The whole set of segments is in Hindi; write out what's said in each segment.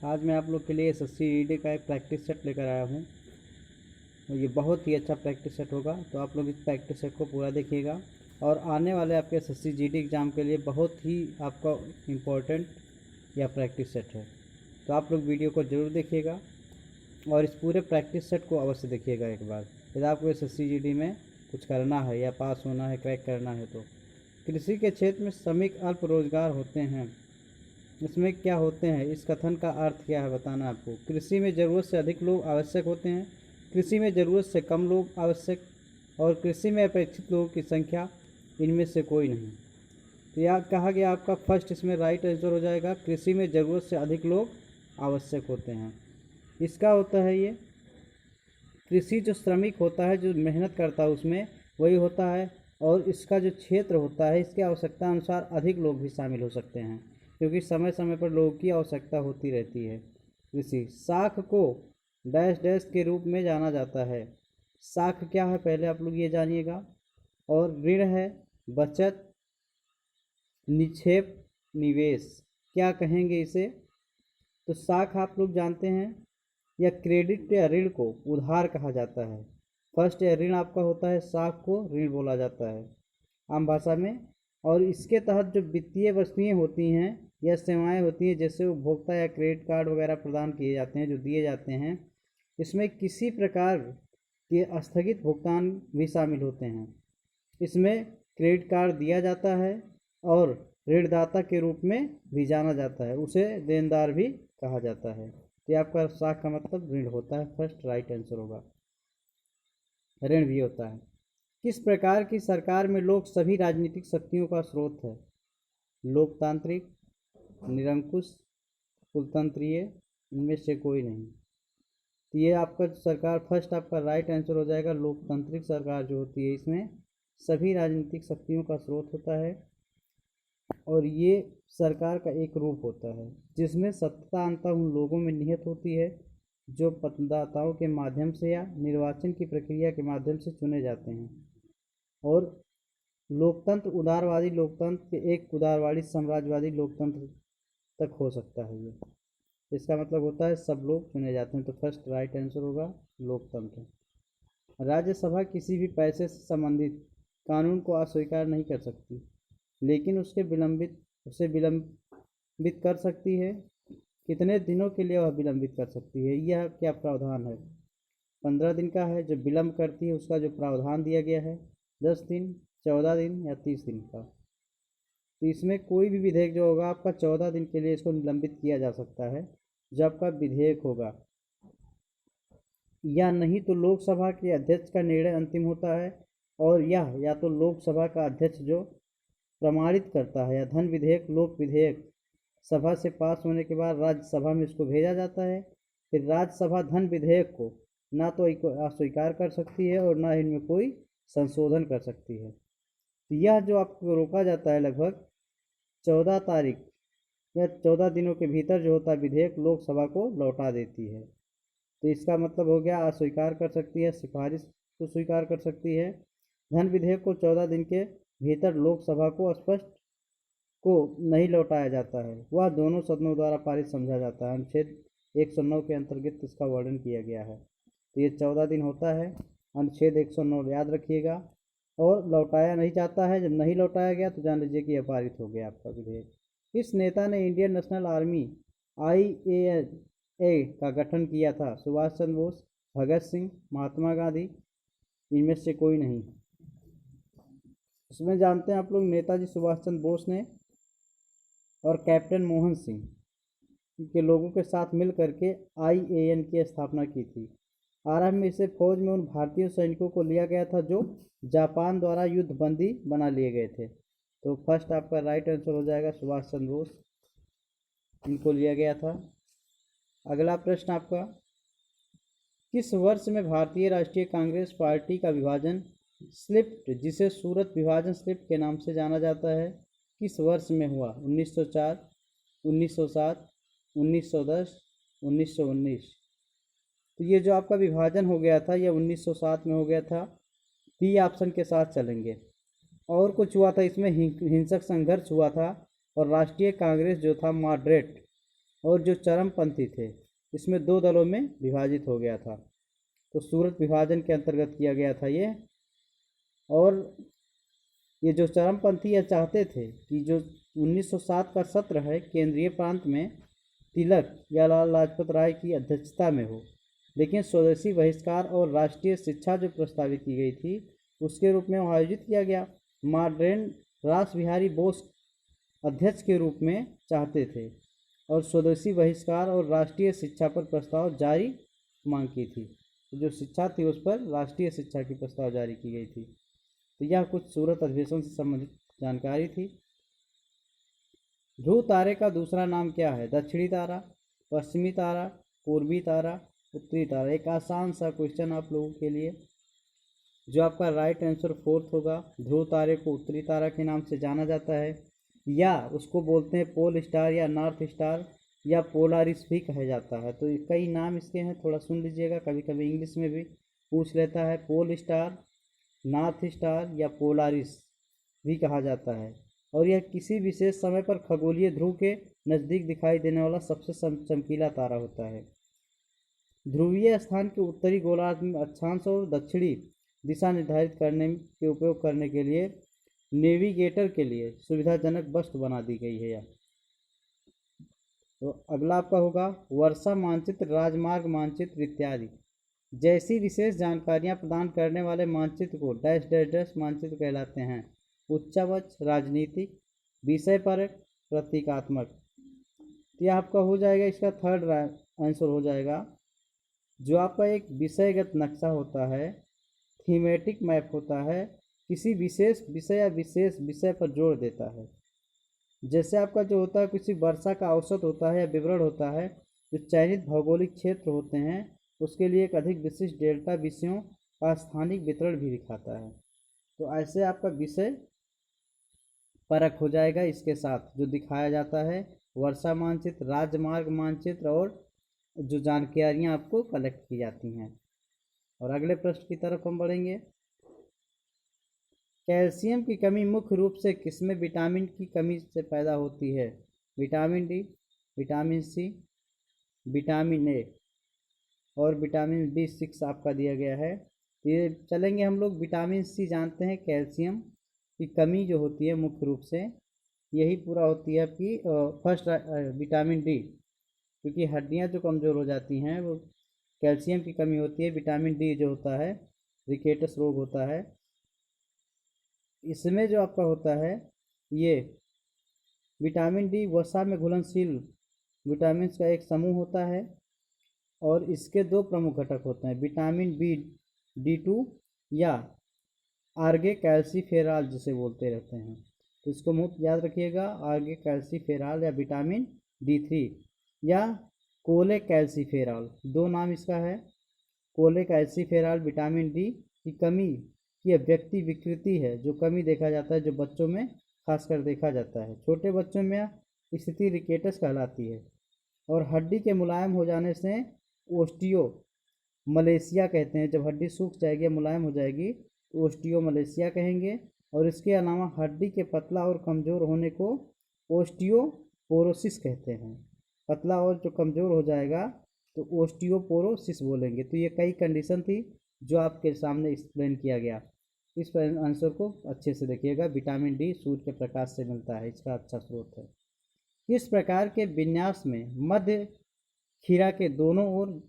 आज मैं आप लोग के लिए एसएससी जीडी का एक प्रैक्टिस सेट लेकर आया हूँ। ये बहुत ही अच्छा प्रैक्टिस सेट होगा, तो आप लोग इस प्रैक्टिस सेट को पूरा देखिएगा और आने वाले आपके एसएससी जीडी एग्ज़ाम के लिए बहुत ही आपका इम्पोर्टेंट यह प्रैक्टिस सेट है। तो आप लोग वीडियो को ज़रूर देखिएगा और इस पूरे प्रैक्टिस सेट को अवश्य देखिएगा एक बार, यदि आपको एसएससी जीडी में कुछ करना है या पास होना है, क्रैक करना है। तो कृषि के क्षेत्र में श्रमिक अल्प रोजगार होते हैं, इसमें क्या होते हैं, इस कथन का अर्थ क्या है बताना आपको। कृषि में ज़रूरत से अधिक लोग आवश्यक होते हैं, कृषि में ज़रूरत से कम लोग आवश्यक, और कृषि में अपेक्षित लोगों की संख्या इनमें से कोई नहीं। तो यह कहा गया आपका फर्स्ट इसमें राइट आंसर हो जाएगा। कृषि में ज़रूरत से अधिक लोग आवश्यक होते हैं, इसका होता है ये कृषि जो श्रमिक होता है, जो मेहनत करता है उसमें वही होता है, और इसका जो क्षेत्र होता है इसके आवश्यकता अनुसार अधिक लोग भी शामिल हो सकते हैं, क्योंकि समय समय पर लोगों की आवश्यकता होती रहती है। कृषि शाख को डैश डैश के रूप में जाना जाता है। शाख क्या है पहले आप लोग ये जानिएगा। और ऋण है बचत, निक्षेप, निवेश, क्या कहेंगे इसे। तो शाख आप लोग जानते हैं, या क्रेडिट या ऋण को उधार कहा जाता है। फर्स्ट या ऋण आपका होता है, शाख को ऋण बोला जाता है आम भाषा में। और इसके तहत जो वित्तीय वस्तुएं होती हैं या सेवाएं होती हैं, जैसे उपभोक्ता या क्रेडिट कार्ड वगैरह प्रदान किए जाते हैं, जो दिए जाते हैं, इसमें किसी प्रकार के स्थगित भुगतान भी शामिल होते हैं। इसमें क्रेडिट कार्ड दिया जाता है और ऋणदाता के रूप में भी जाना जाता है, उसे देनदार भी कहा जाता है। तो आपका शाख का मतलब ऋण होता है, फर्स्ट राइट आंसर होगा। ऋण भी होता है। किस प्रकार की सरकार में लोग सभी राजनीतिक शक्तियों का स्रोत है। लोकतांत्रिक, निरंकुश, कुलतंत्रीय, इनमें से कोई नहीं। तो ये आपका सरकार फर्स्ट आपका राइट आंसर हो जाएगा। लोकतांत्रिक सरकार जो होती है इसमें सभी राजनीतिक शक्तियों का स्रोत होता है, और ये सरकार का एक रूप होता है जिसमें सत्ता अंततः उन लोगों में निहित होती है जो मतदाताओं के माध्यम से या निर्वाचन की प्रक्रिया के माध्यम से चुने जाते हैं। और लोकतंत्र उदारवादी लोकतंत्र के एक उदारवादी साम्राज्यवादी लोकतंत्र तक हो सकता है। ये इसका मतलब होता है सब लोग चुने जाते हैं। तो फर्स्ट राइट आंसर होगा लोकतंत्र। राज्यसभा किसी भी पैसे से संबंधित कानून को अस्वीकार नहीं कर सकती, लेकिन उसे विलंबित कर सकती है। कितने दिनों के लिए वह विलंबित कर सकती है, यह क्या प्रावधान है। 15 दिन का है जो विलंब करती है, उसका जो प्रावधान दिया गया है 10 दिन, 14 दिन या 30 दिन का। तो इसमें कोई भी विधेयक जो होगा आपका 14 दिन के लिए इसको निलंबित किया जा सकता है जो आपका विधेयक होगा, या नहीं तो लोकसभा के अध्यक्ष का निर्णय अंतिम होता है, और यह या तो लोकसभा का अध्यक्ष जो प्रमाणित करता है, या धन विधेयक लोक विधेयक सभा से पास होने के बाद राज्यसभा में इसको भेजा जाता है। फिर राज्यसभा धन विधेयक को ना तो अस्वीकार कर सकती है और ना इनमें कोई संशोधन कर सकती है। तो यह जो आपको रोका जाता है लगभग 14 तारीख या 14 दिनों के भीतर जो होता है विधेयक लोकसभा को लौटा देती है। तो इसका मतलब हो गया अस्वीकार कर सकती है, सिफारिश को स्वीकार कर सकती है। धन विधेयक को 14 दिन के भीतर लोकसभा को स्पष्ट को नहीं लौटाया जाता है, वह दोनों सदनों द्वारा पारित समझा जाता है। अनुच्छेद 109 के अंतर्गत इसका वर्णन किया गया है। तो ये 14 दिन होता है, अनुच्छेद 109 याद रखिएगा। और लौटाया नहीं जाता है, जब नहीं लौटाया गया तो जान लीजिए कि यह पारित हो गया आपका विधेयक। इस नेता ने इंडियन नेशनल आर्मी INA का गठन किया था। सुभाष चंद्र बोस, भगत सिंह, महात्मा गांधी, इनमें से कोई नहीं। इसमें जानते हैं आप लोग नेताजी सुभाष चंद्र बोस ने और कैप्टन मोहन सिंह के लोगों के साथ मिल करके IAN की स्थापना की थी। आरंभ में इसे फौज में उन भारतीय सैनिकों को लिया गया था जो जापान द्वारा युद्ध बंदी बना लिए गए थे। तो फर्स्ट आपका राइट आंसर हो जाएगा सुभाष चंद्र बोस, इनको लिया गया था। अगला प्रश्न आपका, किस वर्ष में भारतीय राष्ट्रीय कांग्रेस पार्टी का विभाजन स्लिप, जिसे सूरत विभाजन स्लिप के नाम से जाना जाता है, किस वर्ष में हुआ। 1904, 1907, 1910, 1919। तो ये जो आपका विभाजन हो गया था यह 1907 में हो गया था। बी ऑप्शन के साथ चलेंगे। और कुछ हुआ था इसमें, हिंसक संघर्ष हुआ था, और राष्ट्रीय कांग्रेस जो था मॉडरेट और जो चरमपंथी थे इसमें दो दलों में विभाजित हो गया था। तो सूरत विभाजन के अंतर्गत किया गया था ये। और ये जो चरमपंथी यह चाहते थे कि जो 1907 का सत्र है केंद्रीय प्रांत में तिलक या लाल लाजपत राय की अध्यक्षता में हो, लेकिन स्वदेशी बहिष्कार और राष्ट्रीय शिक्षा जो प्रस्तावित की गई थी उसके रूप में आयोजित किया गया। मॉडर्न रास बिहारी बोस अध्यक्ष के रूप में चाहते थे और स्वदेशी बहिष्कार और राष्ट्रीय शिक्षा पर प्रस्ताव जारी मांग की थी। तो जो शिक्षा थी उस पर राष्ट्रीय शिक्षा की प्रस्ताव जारी की गई थी। तो यह कुछ सूरत अधिवेशन से संबंधित जानकारी थी। ध्रुव तारे का दूसरा नाम क्या है? दक्षिणी तारा, पश्चिमी तारा, पूर्वी तारा, उत्तरी तारा। एक आसान सा क्वेश्चन आप लोगों के लिए। जो आपका राइट आंसर फोर्थ होगा। ध्रुव तारे को उत्तरी तारा के नाम से जाना जाता है, या उसको बोलते हैं पोल स्टार या नॉर्थ स्टार या पोलारिस भी कहा जाता है। तो कई नाम इसके हैं, थोड़ा सुन लीजिएगा, कभी कभी इंग्लिश में भी पूछ लेता है। पोल स्टार, नॉर्थ स्टार या पोलारिस भी कहा जाता है। और यह किसी विशेष समय पर खगोलीय ध्रुव के नज़दीक दिखाई देने वाला सबसे चमकीला तारा होता है। ध्रुवीय स्थान के उत्तरी गोलार्ध में अक्षांश और दक्षिणी दिशा निर्धारित करने के उपयोग करने के लिए नेविगेटर के लिए सुविधाजनक वस्तु बना दी गई है यह। तो अगला आपका होगा वर्षा मानचित्र, राजमार्ग मानचित्र इत्यादि जैसी विशेष जानकारियां प्रदान करने वाले मानचित्र को डैश डैश डैश मानचित्र कहलाते हैं। उच्चावच, राजनीतिक, विषय परक, प्रतीकात्मक। तो यह आपका हो जाएगा, इसका थर्ड आंसर हो जाएगा। जो आपका एक विषयगत नक्शा होता है, थीमेटिक मैप होता है, किसी विशेष विषय या विशेष विषय पर जोर देता है। जैसे आपका जो होता है किसी वर्षा का औसत होता है या विवरण होता है, जो चयनित भौगोलिक क्षेत्र होते हैं उसके लिए एक अधिक विशिष्ट डेल्टा विषयों का स्थानिक वितरण भी दिखाता है। तो ऐसे आपका विषय परख हो जाएगा इसके साथ जो दिखाया जाता है वर्षा मानचित्र, राजमार्ग मानचित्र और जो जानकारियाँ आपको कलेक्ट की जाती हैं। और अगले प्रश्न की तरफ हम बढ़ेंगे। कैल्शियम की कमी मुख्य रूप से किसमें विटामिन की कमी से पैदा होती है? Vitamin D, vitamin C, vitamin A और विटामिन B6 आपका दिया गया है। ये चलेंगे हम लोग विटामिन सी जानते हैं। कैल्शियम की कमी जो होती है मुख्य रूप से यही पूरा होती है आपकी फर्स्ट विटामिन डी, क्योंकि हड्डियां जो कमज़ोर हो जाती हैं वो कैल्शियम की कमी होती है। विटामिन डी जो होता है रिकेटस रोग होता है, इसमें जो आपका होता है ये विटामिन डी वसा में घुलनशील विटामिन का एक समूह होता है और इसके दो प्रमुख घटक होते हैं, विटामिन D2 या आर्गे कैल्सीफेराल जिसे बोलते रहते हैं। तो इसको मुफ्त याद रखिएगा, आर्गे कैल्सीफेराल या विटामिन D3 या कोले कैल्सीफेराल, दो नाम इसका है। कोले कैल्सीफेराल विटामिन डी की कमी की व्यक्ति विकृति है, जो कमी देखा जाता है जो बच्चों में खासकर देखा जाता है। छोटे बच्चों में स्थिति रिकेटस कहलाती है और हड्डी के मुलायम हो जाने से ओस्टियो मलेशिया कहते हैं। जब हड्डी सूख जाएगी मुलायम हो जाएगी तो ओस्टियो मलेशिया कहेंगे। और इसके अलावा हड्डी के पतला और कमज़ोर होने को ओस्टियोपोरोसिस कहते हैं। पतला और जो कमज़ोर हो जाएगा तो ओस्टियोपोरोसिस बोलेंगे। तो ये कई कंडीशन थी जो आपके सामने एक्सप्लेन किया गया। इस आंसर को अच्छे से देखिएगा। विटामिन डी सूर्य के प्रकाश से मिलता है, इसका अच्छा स्रोत है। किस प्रकार के विन्यास में मध्य खीरा के दोनों ओर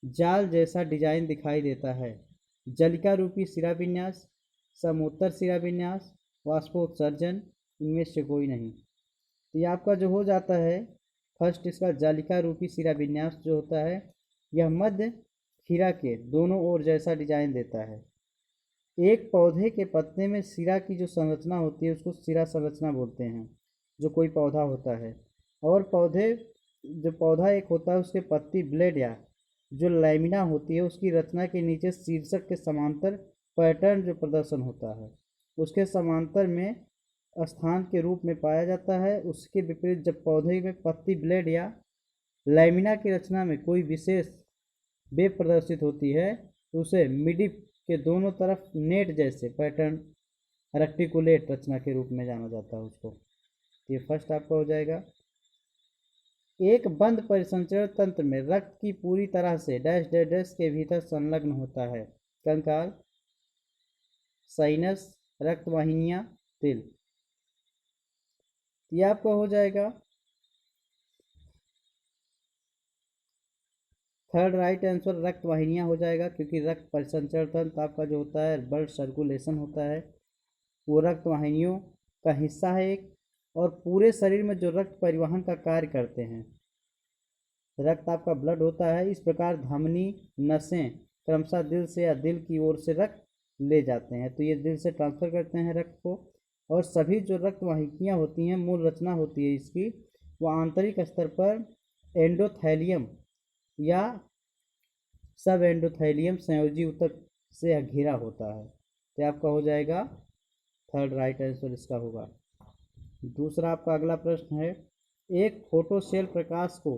जाल जैसा डिजाइन दिखाई देता है? जलिका रूपी सिरा विन्यास, समोत्तर सिरा विन्यास, वाष्पोत्सर्जन, इनमें से कोई नहीं। तो ये आपका जो हो जाता है फर्स्ट, इसका जालिका रूपी सिरा विन्यास जो होता है यह मध्य खीरा के दोनों ओर जैसा डिजाइन देता है। एक पौधे के पत्ते में सिरा की जो संरचना होती है उसको सिरा संरचना बोलते हैं, जो कोई पौधा होता है। और जो पौधा एक होता है उसके पत्ती ब्लेड या जो लैमिना होती है उसकी रचना के नीचे शीर्षक के समांतर पैटर्न जो प्रदर्शन होता है उसके समांतर में स्थान के रूप में पाया जाता है। उसके विपरीत जब पौधे में पत्ती ब्लेड या लैमिना की रचना में कोई विशेष वेब प्रदर्शित होती है तो उसे मिडिप के दोनों तरफ नेट जैसे पैटर्न रेक्टिकुलेट रचना के रूप में जाना जाता है उसको। ये फर्स्ट आपका हो जाएगा। एक बंद परिसंचरण तंत्र में रक्त की पूरी तरह से डैश डैश डैश के भीतर संलग्न होता है। कंकाल, साइनस, रक्तवाहिनियां, तिल। ये आपका हो जाएगा थर्ड राइट आंसर, रक्त वाहिनियाँ हो जाएगा, क्योंकि रक्त परिसंचरण तंत्र आपका जो होता है ब्लड सर्कुलेशन होता है वो रक्त वाहिनियों का हिस्सा है एक, और पूरे शरीर में जो रक्त परिवहन का कार्य करते हैं। रक्त आपका ब्लड होता है, इस प्रकार धमनी नसें क्रमशः दिल से या दिल की ओर से रक्त ले जाते हैं, तो ये दिल से ट्रांसफर करते हैं रक्त को। और सभी जो रक्त वाहिनियाँ होती हैं, मूल रचना होती है इसकी, वो आंतरिक स्तर पर एंडोथेलियम या सब एंडोथेलियम संयोजी ऊतक से घिरा होता है। तो आपका हो जाएगा थर्ड राइट आंसर इसका होगा। दूसरा आपका अगला प्रश्न है, एक फोटो सेल प्रकाश को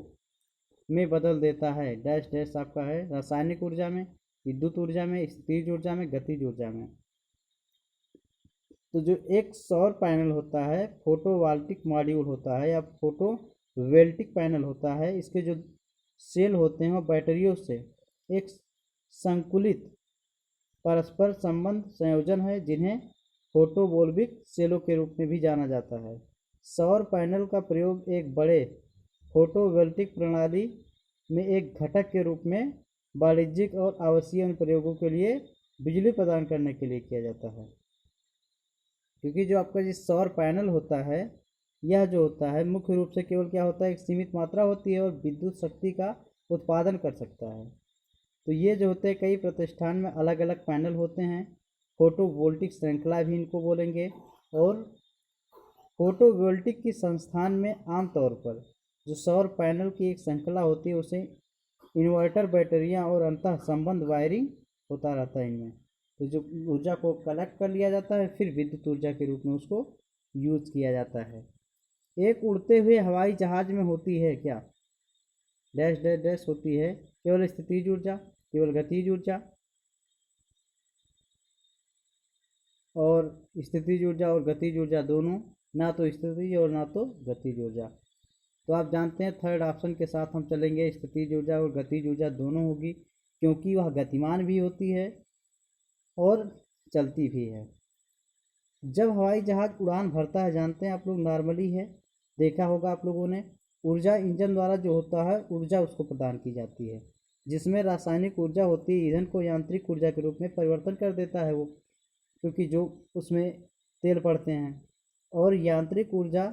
में बदल देता है डैश डैश आपका है, रासायनिक ऊर्जा में, विद्युत ऊर्जा में, स्थितिज ऊर्जा में, गतिज ऊर्जा में। तो जो एक सौर पैनल होता है, फोटोवोल्टिक मॉड्यूल होता है या फोटोवोल्टिक पैनल होता है, इसके जो सेल होते हैं वो बैटरियों से एक संकुलित परस्पर संबंध संयोजन है, जिन्हें फोटोवोल्टिक सेलों के रूप में भी जाना जाता है। सौर पैनल का प्रयोग एक बड़े फोटोवोल्टिक प्रणाली में एक घटक के रूप में वाणिज्यिक और आवासीय अनुप्रयोगों के लिए बिजली प्रदान करने के लिए किया जाता है। क्योंकि जो आपका जिस सौर पैनल होता है, यह जो होता है मुख्य रूप से केवल क्या होता है, एक सीमित मात्रा होती है और विद्युत शक्ति का उत्पादन कर सकता है। तो ये जो होते हैं कई प्रतिष्ठान में अलग अलग पैनल होते हैं, फोटोवोल्टिक श्रृंखला भी इनको बोलेंगे। और फोटोवोल्टिक की संस्थान में आमतौर पर जो सौर पैनल की एक श्रृंखला होती है उसे इन्वर्टर, बैटरियां और अंतः संबंध वायरिंग होता रहता है इनमें। तो जो ऊर्जा को कलेक्ट कर लिया जाता है, फिर विद्युत ऊर्जा के रूप में उसको यूज किया जाता है। एक उड़ते हुए हवाई जहाज में होती है क्या, डैश डैश डैश होती है केवल स्थितिज ऊर्जा, केवल गतिज ऊर्जा, और स्थितिज ऊर्जा और गतिज ऊर्जा दोनों, ना तो स्थितिज और ना तो गतिज ऊर्जा। तो आप जानते हैं थर्ड ऑप्शन के साथ हम चलेंगे, स्थितिज ऊर्जा और गतिज ऊर्जा दोनों होगी, क्योंकि वह गतिमान भी होती है और चलती भी है। जब हवाई जहाज उड़ान भरता है, जानते हैं आप लोग, नॉर्मली है, देखा होगा आप लोगों ने, ऊर्जा इंजन द्वारा जो होता है ऊर्जा उसको प्रदान की जाती है, जिसमें रासायनिक ऊर्जा होती है ईंधन को यांत्रिक ऊर्जा के रूप में परिवर्तन कर देता है वो, क्योंकि जो उसमें तेल पड़ते हैं। और यांत्रिक ऊर्जा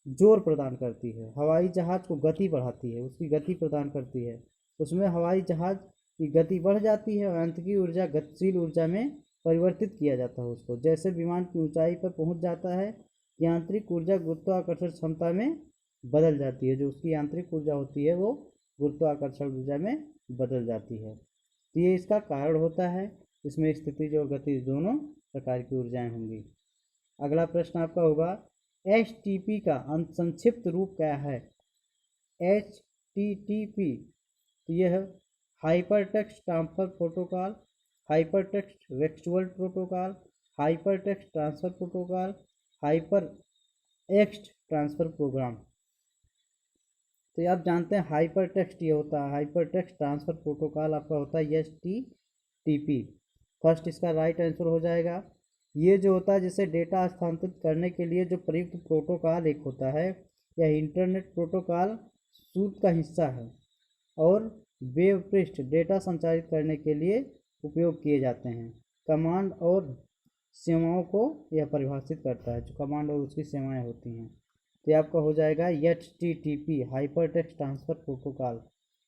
जोर प्रदान करती है, हवाई जहाज को गति बढ़ाती है, उसकी गति प्रदान करती है, उसमें हवाई जहाज की गति बढ़ जाती है और यांत्रिक ऊर्जा गतिशील ऊर्जा में परिवर्तित किया जाता है उसको। जैसे विमान की ऊंचाई पर पहुंच जाता है, यांत्रिक ऊर्जा गुरुत्वाकर्षण क्षमता में बदल जाती है, जो उसकी यांत्रिक ऊर्जा होती है वो गुरुत्वाकर्षण ऊर्जा में बदल जाती है। तो ये इसका कारण होता है, इसमें स्थितिज और गतिज दोनों प्रकार की ऊर्जाएं होंगी। अगला प्रश्न आपका होगा, HTP का संक्षिप्त रूप क्या है, HTTP। तो यह है hyper text transfer protocol, hyper text वेक्चुअल protocol, hyper text transfer protocol, hyper text transfer program. तो आप जानते हैं हाइपर टेक्स्ट ये होता है, हाइपर टेक्स्ट ट्रांसफर प्रोटोकॉल आपका होता है HTTP। फर्स्ट इसका राइट आंसर हो जाएगा। ये जो होता है जिसे डेटा हस्तांतरित करने के लिए जो प्रयुक्त प्रोटोकॉल एक होता है, यह इंटरनेट प्रोटोकॉल सूट का हिस्सा है और वेब पृष्ठ डेटा संचारित करने के लिए उपयोग किए जाते हैं। कमांड और सेवाओं को यह परिभाषित करता है, जो कमांड और उसकी सेवाएं होती हैं। तो आपका हो जाएगा HTTP, hyper text transfer protocol.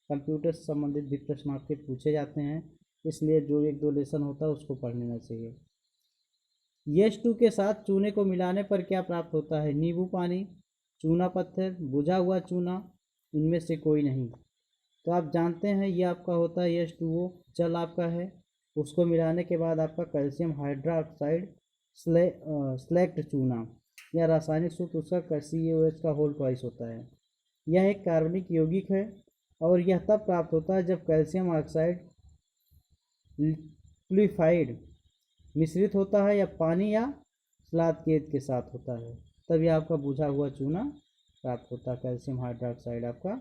Computer से संबंधित भी प्रश्न आपके पूछे जाते हैं, इसलिए जो एक दो लेसन होता है उसको पढ़ लेना चाहिए। H2 के साथ चूने को मिलाने पर क्या प्राप्त होता है, नींबू पानी, चूना पत्थर, बुझा हुआ चूना, इनमें से कोई नहीं। तो आप जानते हैं ये आपका होता है H2O, जल आपका है, उसको मिलाने के बाद आपका कैल्शियम हाइड्रोक्साइड स्लेक्ट चूना या रासायनिक सूत्र उसका CaOH का होल ट्वाइस होता है। यह एक कार्बनिक यौगिक है और यह तब प्राप्त होता है जब कैल्शियम ऑक्साइड लिक्विफाइड मिश्रित होता है या पानी या सलाद केद के साथ होता है, तभी आपका बुझा हुआ चूना प्राप्त होता है, कैल्शियम हाइड्रोक्साइड आपका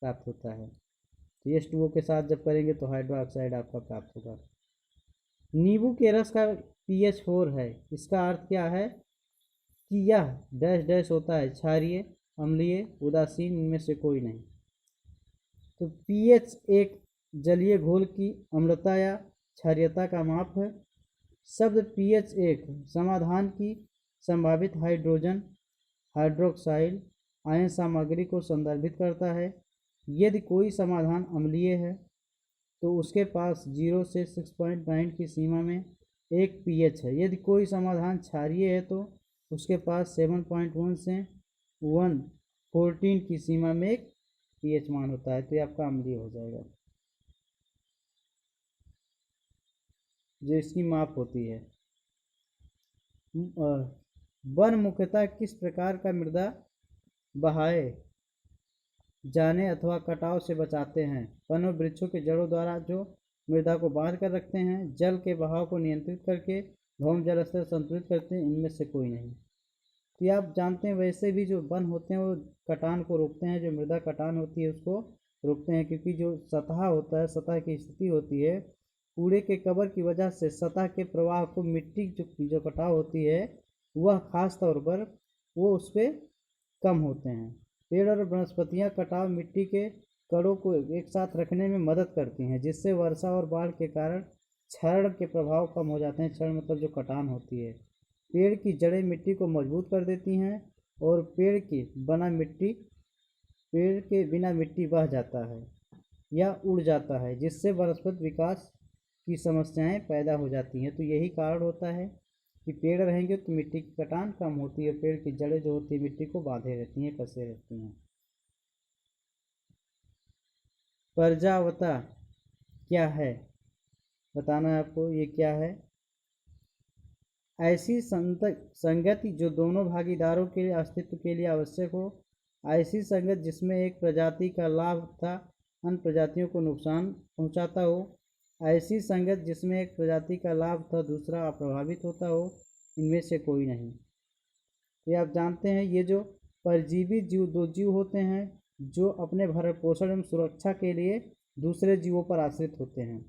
प्राप्त होता है। तो H2O के साथ जब करेंगे तो हाइड्रोक्साइड आपका प्राप्त होगा। नींबू के रस का pH 4 है, इसका अर्थ क्या है कि यह डैश डैश होता है, क्षारीय, अम्लीय, उदासीन, इनमें से कोई नहीं। तो pH एक जलीय घोल की अम्लता या क्षारीयता का माप है। शब्द pH एक समाधान की संभावित हाइड्रोजन हाइड्रोक्साइड आयन सामग्री को संदर्भित करता है। यदि कोई समाधान अम्लीय है तो उसके पास 0 से 6.9 की सीमा में एक pH है। यदि कोई समाधान क्षारीय है तो उसके पास 7.1 से 114 की सीमा में एक pH मान होता है, तो ये आपका अम्लीय हो जाएगा, जो इसकी माप होती है। वन मुख्यतः किस प्रकार का मृदा बहाए जाने अथवा कटाव से बचाते हैं? वन और वृक्षों के जड़ों द्वारा जो मृदा को बांध कर रखते हैं, जल के बहाव को नियंत्रित करके भौम जल स्तर संतुलित करते हैं, इनमें से कोई नहीं। तो ये आप जानते हैं, वैसे भी जो वन होते हैं वो कटान को रोकते हैं, जो मृदा कटान होती है उसको रोकते हैं, क्योंकि जो सतह होता है, सतह की स्थिति होती है, कूड़े के कवर की वजह से सतह के प्रवाह को मिट्टी जो कटाव होती है वह खास तौर पर वो उस पर कम होते हैं। पेड़ और वनस्पतियाँ कटाव मिट्टी के कणों को एक साथ रखने में मदद करती हैं, जिससे वर्षा और बाढ़ के कारण क्षरण के प्रभाव कम हो जाते हैं। क्षरण मतलब जो कटान होती है। पेड़ की जड़ें मिट्टी को मजबूत कर देती हैं और पेड़ के बिना मिट्टी बह जाता है या उड़ जाता है, जिससे वनस्पति विकास की समस्याएं पैदा हो जाती हैं। तो यही कारण होता है कि पेड़ रहेंगे तो मिट्टी की कटान कम होती है, पेड़ की जड़ें जो होती है मिट्टी को बांधे रहती हैं, कसे रहती हैं। पर्जावता क्या है बताना है आपको, ये क्या है? ऐसी संगति जो दोनों भागीदारों के अस्तित्व के लिए आवश्यक हो। ऐसी संगत जिसमें एक प्रजाति का लाभ तथा अन्य प्रजातियों को नुकसान पहुंचाता हो। ऐसी संगत जिसमें एक प्रजाति का लाभ तथा दूसरा अप्रभावित होता हो, इनमें से कोई नहीं। ये आप जानते हैं, ये जो परजीवी जीव दो जीव होते हैं जो अपने भरण पोषण एवं सुरक्षा के लिए दूसरे जीवों पर आश्रित होते हैं।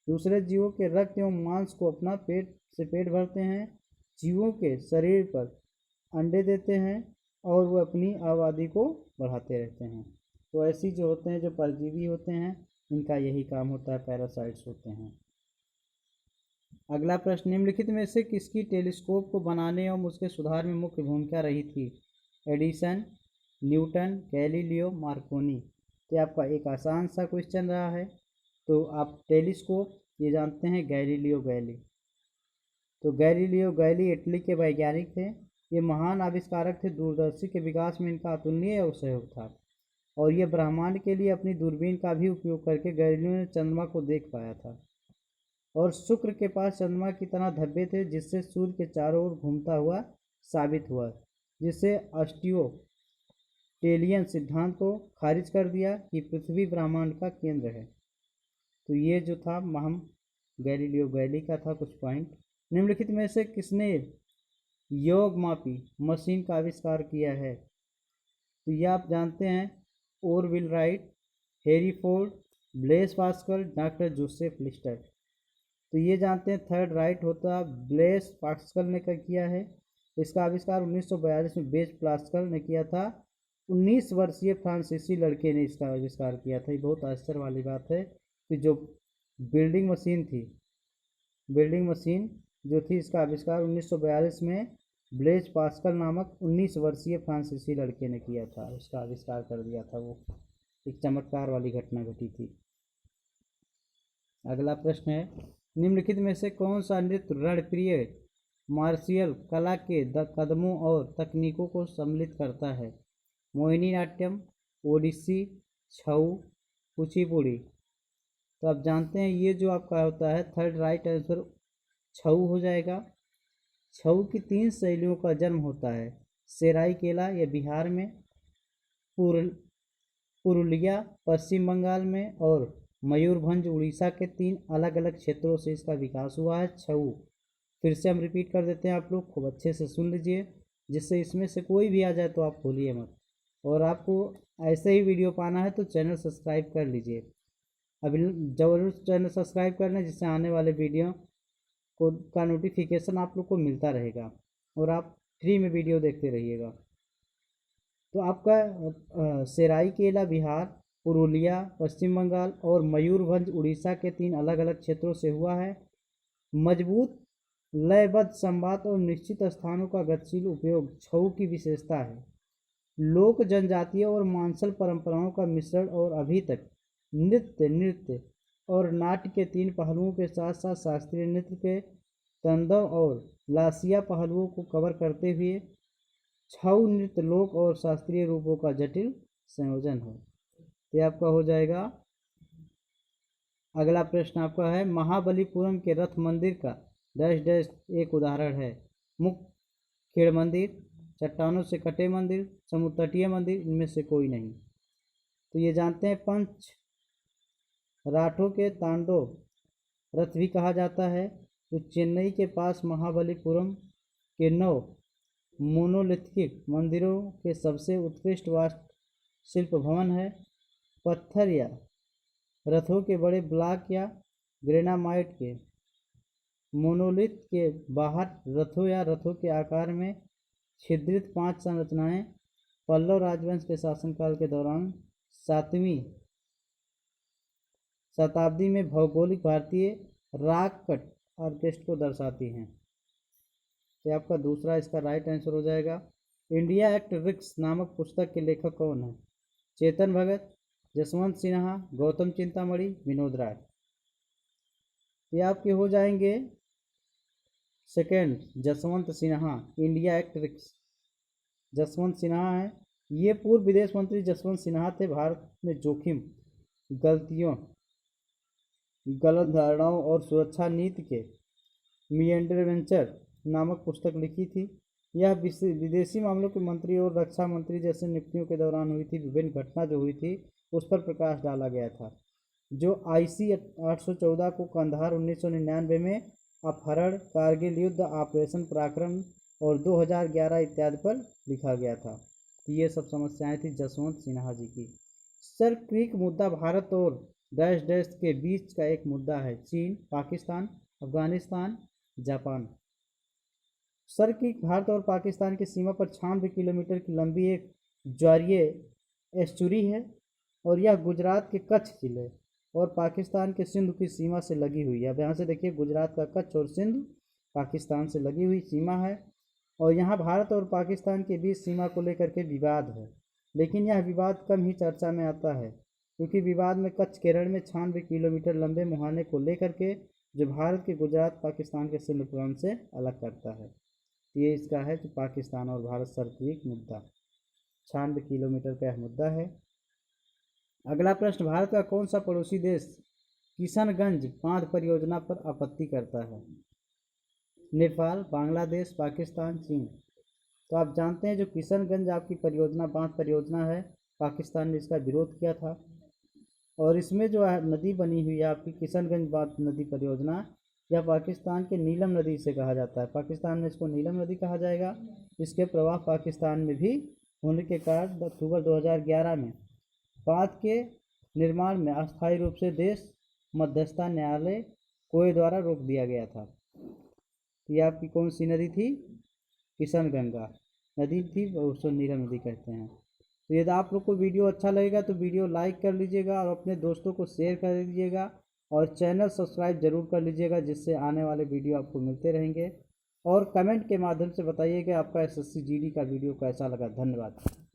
दूसरे जीवों के रक्त एवं मांस को अपना पेट भरते हैं, जीवों के शरीर पर अंडे देते हैं और वो अपनी आबादी को बढ़ाते रहते हैं। तो ऐसी जो होते हैं, जो परजीवी होते हैं, इनका यही काम होता है, पैरासाइट्स होते हैं। अगला प्रश्न, निम्नलिखित में से किसकी टेलीस्कोप को बनाने एवं उसके सुधार में मुख्य भूमिका रही थी? Edison, Newton, Galileo, Markovnikov. तो आपका एक आसान सा क्वेश्चन रहा है। तो आप टेलीस्कोप ये जानते हैं, गैलीलियो गैली। तो गैलीलियो गैली इटली के वैज्ञानिक थे। ये महान आविष्कारक थे। दूरदर्शी के विकास में इनका अतुलनीय सहयोग था और ये ब्रह्मांड के लिए अपनी दूरबीन का भी उपयोग करके गैलीलियो ने चंद्रमा को देख पाया था। और शुक्र के पास चंद्रमा की तरह धब्बे थे, जिससे सूर्य के चारों ओर घूमता हुआ साबित हुआ, जिससे अस्टियोटेलियन सिद्धांत को खारिज कर दिया कि पृथ्वी ब्रह्मांड का केंद्र है। तो ये जो था महम गैलीलियो गैली का था कुछ पॉइंट। निम्नलिखित में से किसने योग मापी मशीन का आविष्कार किया है? तो ये आप जानते हैं, ओरविल राइट, हेरी Ford, Blaise Pascal, doctor Joseph Lister. तो ये जानते हैं, थर्ड राइट होता ब्लेस पास्कल ने किया है। इसका आविष्कार 1942 में ब्लेस पास्कल ने किया था। 19 वर्षीय फ्रांसीसी लड़के ने इसका आविष्कार किया था। ये बहुत आश्चर्य वाली बात है कि जो बिल्डिंग मशीन जो थी, इसका आविष्कार 1942 में ब्लेस पास्कल नामक 19 वर्षीय फ्रांसीसी लड़के ने किया था। उसका आविष्कार कर दिया था। वो एक चमत्कार वाली घटना घटी थी। अगला प्रश्न है, निम्नलिखित में से कौन सा नृत्य रणप्रिय मार्शियल कला के कदमों और तकनीकों को सम्मिलित करता है? मोहिनी नाट्यम, ओडिसी, छऊ, कुचिपुड़ी। तो आप जानते हैं, ये जो आपका होता है थर्ड राइट आंसर छऊ हो जाएगा। छऊ की 3 शैलियों का जन्म होता है। सेराइकेला ये बिहार में, पुरुलिया पश्चिम बंगाल में और मयूरभंज उड़ीसा के 3 अलग अलग क्षेत्रों से इसका विकास हुआ है। छऊ फिर से हम रिपीट कर देते हैं, आप लोग खूब अच्छे से सुन लीजिए, जिससे इसमें से कोई भी आ जाए तो आप भूलिए मत। और आपको ऐसे ही वीडियो पाना है तो चैनल सब्सक्राइब कर लीजिए। अभी जरूर चैनल सब्सक्राइब कर लें, जिससे आने वाले वीडियो का नोटिफिकेशन आप लोग को मिलता रहेगा और आप फ्री में वीडियो देखते रहिएगा। तो आपका सरायकेला बिहार, पुरुलिया पश्चिम बंगाल और मयूरभंज उड़ीसा के 3 अलग अलग क्षेत्रों से हुआ है। मजबूत लयबद्ध संवाद और निश्चित स्थानों का गतिशील उपयोग छऊ की विशेषता है। लोक जनजातीय और मांसल परंपराओं का मिश्रण और अभी तक नृत्य और नाट्य के 3 पहलुओं के साथ साथ शास्त्रीय नृत्य के तांडव और लासिया पहलुओं को कवर करते हुए छऊ नृत्य लोक और शास्त्रीय रूपों का जटिल संयोजन है। ये आपका हो जाएगा। अगला प्रश्न आपका है, महाबलीपुरम के रथ मंदिर का डैश डैश एक उदाहरण है। मुख्य खेड़ मंदिर, चट्टानों से कटे मंदिर, समुद्र तटीय मंदिर, इनमें से कोई नहीं। तो ये जानते हैं पंच राठों के तांडव रथ भी कहा जाता है। तो चेन्नई के पास महाबलीपुरम के 9 मोनोलिथिक मंदिरों के सबसे उत्कृष्ट वास्तुशिल्प भवन है। पत्थर या रथों के बड़े ब्लॉक या ग्रेनामाइट के मोनोलिथ के बाहर रथों या रथों के आकार में छिद्रित 5 संरचनाएं पल्लव राजवंश के शासनकाल के दौरान 7वीं शताब्दी में भौगोलिक भारतीय राग कट ऑर्केस्ट्रा को दर्शाती हैं। तो आपका दूसरा इसका राइट आंसर हो जाएगा। इंडिया एक्ट रिक्स नामक पुस्तक के लेखक कौन है? चेतन भगत, जसवंत सिन्हा, गौतम चिंतामणि, विनोद राय। ये आपके हो जाएंगे second, Jaswant Sinha. India act रिक्स जसवंत सिन्हा है। ये पूर्व विदेश मंत्री जसवंत सिन्हा थे। भारत में जोखिम, गलतियों, गलत धारणाओं और सुरक्षा नीति के मिएंडरवेंचर नामक पुस्तक लिखी थी। यह विदेशी मामलों के मंत्री और रक्षा मंत्री जैसे नियुक्तियों के दौरान हुई थी। विभिन्न घटना जो हुई थी उस पर प्रकाश डाला गया था। जो IC 814 को कंधार 1999 में अपहरण, कारगिल युद्ध, ऑपरेशन पराक्रम और 2011 इत्यादि पर लिखा गया था। तो ये सब समस्याएं थी जसवंत सिन्हा जी की। सर क्रीक मुद्दा भारत और डैश डैश के बीच का एक मुद्दा है। चीन, Pakistan, Afghanistan, Japan. Sir creek Bharat और पाकिस्तान की सीमा पर 96 किलोमीटर की लंबी एक ज्वारीय एस्चुरी है और यह गुजरात के कच्छ जिले और पाकिस्तान के सिंध की सीमा से लगी हुई है। अब यहाँ से देखिए, गुजरात का कच्छ और सिंध पाकिस्तान से लगी हुई सीमा है और यहाँ भारत और पाकिस्तान के बीच सीमा को लेकर के विवाद है। लेकिन यह विवाद कम ही चर्चा में आता है क्योंकि विवाद में कच्छ केरल में 96 किलोमीटर लंबे मुहाने को लेकर के जो भारत के गुजरात पाकिस्तान के सिंध प्रांत से अलग करता है। ये इसका है कि पाकिस्तान और भारत सर क्रीक मुद्दा 96 किलोमीटर का यह मुद्दा है। अगला प्रश्न, भारत का कौन सा पड़ोसी देश किशनगंज बांध परियोजना पर आपत्ति करता है? नेपाल, बांग्लादेश, पाकिस्तान, चीन। तो आप जानते हैं जो किशनगंज आपकी परियोजना बांध परियोजना है, पाकिस्तान ने इसका विरोध किया था और इसमें जो नदी बनी हुई है आपकी किशनगंज बांध नदी परियोजना, यह पाकिस्तान के नीलम नदी से कहा जाता है। पाकिस्तान में इसको नीलम नदी कहा जाएगा। इसके प्रवाह पाकिस्तान में भी होने के कारण अक्टूबर 2011 में बांध के निर्माण में अस्थायी रूप से देश मध्यस्थता न्यायालय कोए द्वारा रोक दिया गया था। ये आपकी कौन सी नदी थी? किशनगंगा नदी थी और उसको नीलम नदी कहते हैं। तो यदि आप लोग को वीडियो अच्छा लगेगा तो वीडियो लाइक कर लीजिएगा और अपने दोस्तों को शेयर कर दीजिएगा और चैनल सब्सक्राइब जरूर कर लीजिएगा, जिससे आने वाले वीडियो आपको मिलते रहेंगे। और कमेंट के माध्यम से बताइए कि आपका SSC GD का वीडियो कैसा लगा। धन्यवाद।